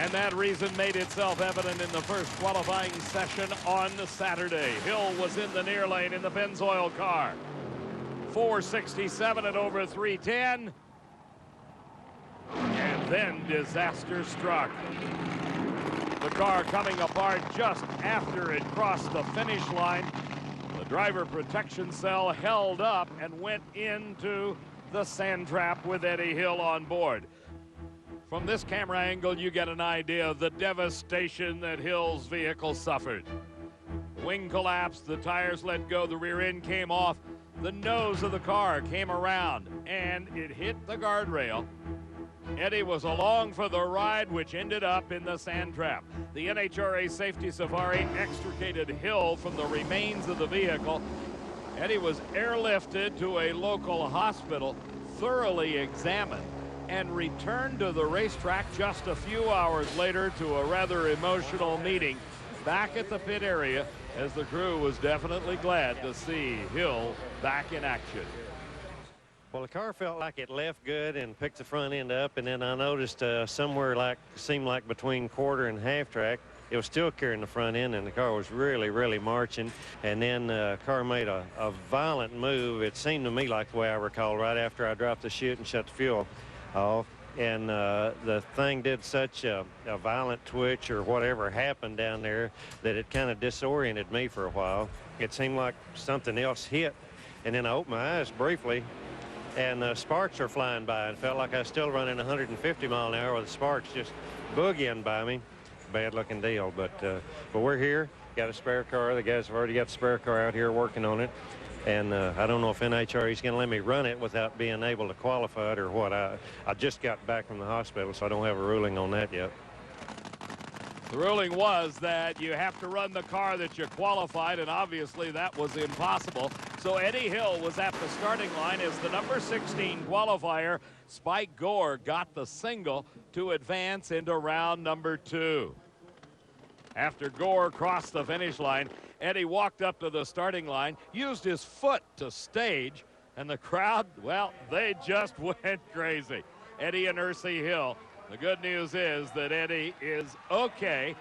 And that reason made itself evident in the first qualifying session on Saturday. Hill was in the near lane in the Pennzoil car. 467 at over 310. And then disaster struck. The car coming apart just after it crossed the finish line. The driver protection cell held up and went into the sand trap with Eddie Hill on board. From this camera angle, you get an idea of the devastation that Hill's vehicle suffered. The wing collapsed, the tires let go, the rear end came off, the nose of the car came around, and it hit the guardrail. Eddie was along for the ride, which ended up in the sand trap. The NHRA Safety Safari extricated Hill from the remains of the vehicle. Eddie was airlifted to a local hospital, thoroughly examined, and returned to the racetrack just a few hours later to a rather emotional meeting back at the pit area, as the crew was definitely glad to see Hill back in action. Well, the car felt like it left good and picked the front end up, and then I noticed somewhere seemed like between quarter and half track, it was still carrying the front end, and the car was really marching. And then the car made a violent move. It seemed to me like the way I recall, right after I dropped the chute and shut the fuel off. And the thing did such a violent twitch or whatever happened down there that it kind of disoriented me for a while. It seemed like something else hit. And then I opened my eyes briefly, and sparks are flying by. It felt like I was still running 150 mile an hour with the sparks just boogieing by me. Bad looking deal, but we're here. Got a spare car. The guys have already got the spare car out here working on it. And I don't know if NHRA is going to let me run it without being able to qualify it or what. I just got back from the hospital, so I don't have a ruling on that yet. The ruling was that you have to run the car that you qualified, and obviously that was impossible. So Eddie Hill was at the starting line as the number 16 qualifier. Spike Gore got the single to advance into round number 2. After Gore crossed the finish line, Eddie walked up to the starting line, used his foot to stage, and the crowd, well, they just went crazy. Eddie and Ersie Hill. The good news is that Eddie is okay.